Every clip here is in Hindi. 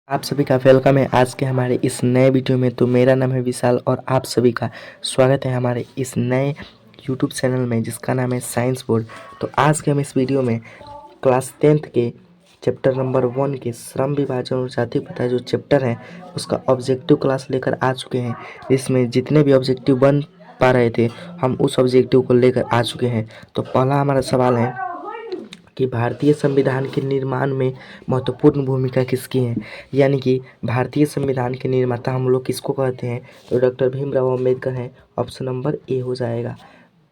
आप सभी का वेलकम है आज के हमारे इस नए वीडियो में। तो मेरा नाम है विशाल और आप सभी का स्वागत है हमारे इस नए यूट्यूब चैनल में जिसका नाम है साइंस बोर्ड। तो आज के हम इस वीडियो में क्लास 10th के चैप्टर नंबर 1 के श्रम विभाजन और जाति प्रथा जो चैप्टर है उसका ऑब्जेक्टिव क्लास लेकर आ चुके हैं। इसमें जितने भी ऑब्जेक्टिव बन पा रहे थे हम उस ऑब्जेक्टिव को लेकर आ चुके हैं। तो पहला हमारा सवाल है कि भारतीय संविधान के निर्माण में महत्वपूर्ण भूमिका किसकी है, यानी कि भारतीय संविधान के निर्माता हम लोग किसको कहते हैं। तो डॉक्टर भीमराव अंबेडकर हैं। ऑप्शन नंबर ए हो जाएगा।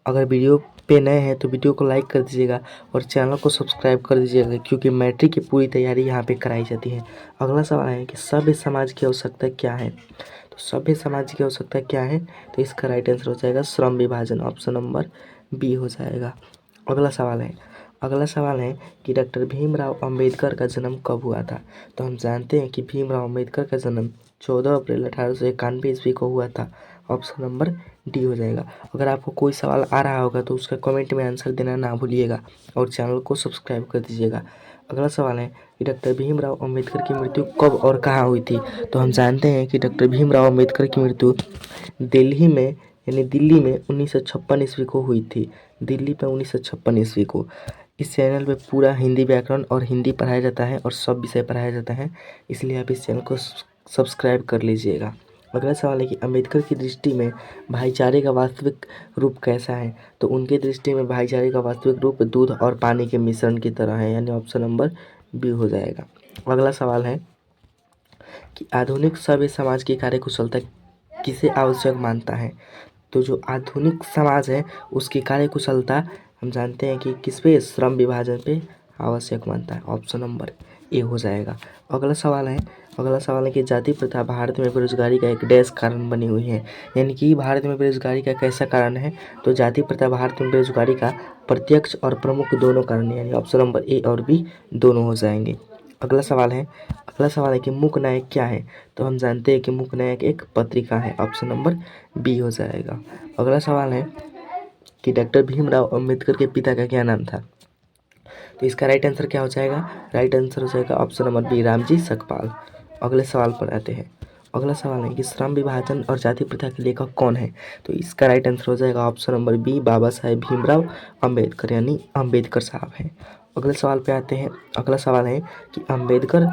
अगर वीडियो पे नए हैं तो वीडियो को लाइक कर दीजिएगा और चैनल को सब्सक्राइब कर दीजिएगा क्योंकि मैट्रिक की पूरी तैयारी यहाँ पे कराई जाती है। अगला सवाल है कि सभ्य समाज की आवश्यकता क्या है। तो सभ्य समाज की आवश्यकता क्या है, तो इसका राइट आंसर हो जाएगा श्रम विभाजन। ऑप्शन नंबर बी हो जाएगा। अगला सवाल है कि डॉक्टर भीमराव अंबेडकर का जन्म कब हुआ था। तो हम जानते हैं कि भीमराव अंबेडकर का जन्म 14 अप्रैल 1891 ईस्वी को हुआ था। ऑप्शन नंबर डी हो जाएगा। अगर आपको कोई सवाल आ रहा होगा तो उसका कमेंट में आंसर देना ना भूलिएगा और चैनल को सब्सक्राइब कर दीजिएगा। अगला सवाल है कि डॉक्टर भीमराव अंबेडकर की मृत्यु कब और कहाँ हुई थी। तो हम जानते हैं कि डॉक्टर भीमराव अंबेडकर की मृत्यु दिल्ली में 1956 ईस्वी को हुई थी। दिल्ली पे 1956 ईस्वी को। इस चैनल पे पूरा हिंदी व्याकरण और हिंदी पढ़ाया जाता है और सब विषय पढ़ाया जाता है, इसलिए आप इस चैनल को सब्सक्राइब कर लीजिएगा। अगला सवाल है कि अंबेडकर की दृष्टि में भाईचारे का वास्तविक रूप कैसा है। तो उनकी दृष्टि में भाईचारे का वास्तविक रूप दूध और पानी के मिश्रण की तरह है, यानी ऑप्शन नंबर बी हो जाएगा। अगला सवाल है कि आधुनिक सभ्य समाज की कार्यकुशलता किसे आवश्यक मानता है। तो जो आधुनिक समाज है उसकी कार्यकुशलता हम जानते हैं कि किस पे, श्रम विभाजन पे आवश्यक मानता है। ऑप्शन नंबर ए हो जाएगा। अगला सवाल है कि जाति प्रथा भारत में बेरोजगारी का एक डैश कारण बनी हुई है, यानी कि भारत में बेरोजगारी का कैसा कारण है। तो जाति प्रथा भारत में बेरोजगारी का प्रत्यक्ष और प्रमुख दोनों कारण, यानी ऑप्शन नंबर ए और बी दोनों हो जाएंगे। अगला सवाल है कि मूक नायक क्या है। तो हम जानते हैं कि मूक नायक एक पत्रिका है। ऑप्शन नंबर बी हो जाएगा। अगला सवाल है कि डॉक्टर भीमराव अंबेडकर के पिता का क्या नाम था। तो इसका राइट आंसर क्या हो जाएगा। राइट आंसर हो जाएगा option number B, Ramji Sakpal. अगले सवाल पर आते हैं। अगला सवाल है कि श्रम विभाजन और जाति प्रथा के लेखक कौन है। तो इसका राइट आंसर हो जाएगा option number B, Baba Saheb Bhimrao Ambedkar, यानी अंबेडकर साहब हैं। अगले सवाल पे आते हैं। अगला सवाल है कि अंबेडकर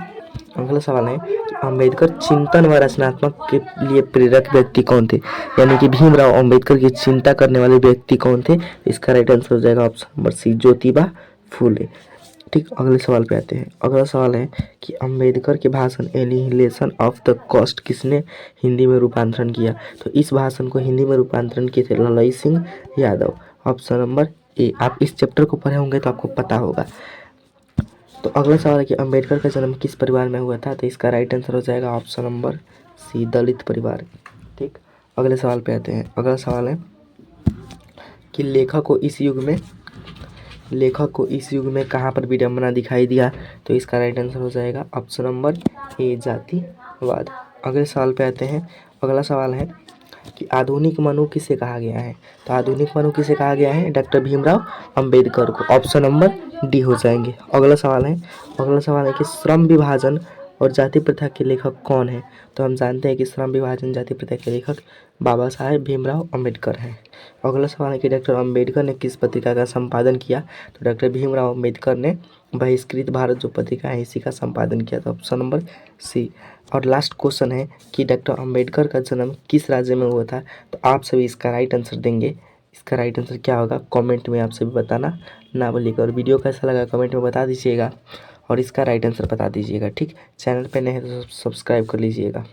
चिंतन व रचनात्मक के लिए प्रेरक व्यक्ति कौन थे, यानी कि भीमराव अंबेडकर की चिंता करने वाले व्यक्ति कौन थे। इसका राइट आंसर हो जाएगा ऑप्शन नंबर सी, ज्योतिबा फूले। ठीक, अगले सवाल पे आते हैं। अगला सवाल है कि अंबेडकर के भाषण एनिहिलेशन ऑफ द कॉस्ट किसने हिंदी में रूपांतरण किया। तो इस भाषण को हिंदी में रूपांतरण किए थे ललई Singh Yadav. Option number A. आप इस चैप्टर को पढ़े होंगे तो आपको पता होगा। तो अगला सवाल है कि अंबेडकर का जन्म किस परिवार में हुआ था। तो इसका राइट आंसर हो जाएगा ऑप्शन नंबर सी, दलित परिवार। ठीक, अगले सवाल पे आते हैं। अगला सवाल है कि लेखक को इस युग में कहाँ पर विडंबना दिखाई दिया। तो इसका राइट आंसर हो जाएगा ऑप्शन नंबर ए, जातिवाद। अगले सवाल पे आते हैं। अगला सवाल है कि आधुनिक मनु किसे कहा गया है। तो आधुनिक मनु किसे कहा गया है, डॉक्टर भीमराव अंबेडकर को। ऑप्शन नंबर डी हो जाएंगे। अगला सवाल है कि श्रम विभाजन और जाति प्रथा के लेखक कौन है। तो हम जानते हैं कि श्रम विभाजन जाति प्रथा के लेखक बाबा साहेब भीमराव अंबेडकर हैं। अगला सवाल है कि डॉक्टर अंबेडकर ने किस पत्रिका का संपादन किया। तो डॉक्टर भीमराव अंबेडकर ने बहिष्कृत भारत जो पत्रिका है इसी का संपादन किया था। Option number C. और लास्ट क्वेश्चन है कि डॉक्टर अंबेडकर का जन्म किस राज्य में हुआ था। तो आप सभी इसका राइट आंसर देंगे। इसका राइट आंसर क्या होगा कमेंट में आप सभी बताना ना भूलिएगा। और वीडियो कैसा लगा कमेंट में बता दीजिएगा और इसका राइट आंसर बता दीजिएगा। ठीक, चैनल पे नए हैं तो सब्सक्राइब कर लीजिएगा।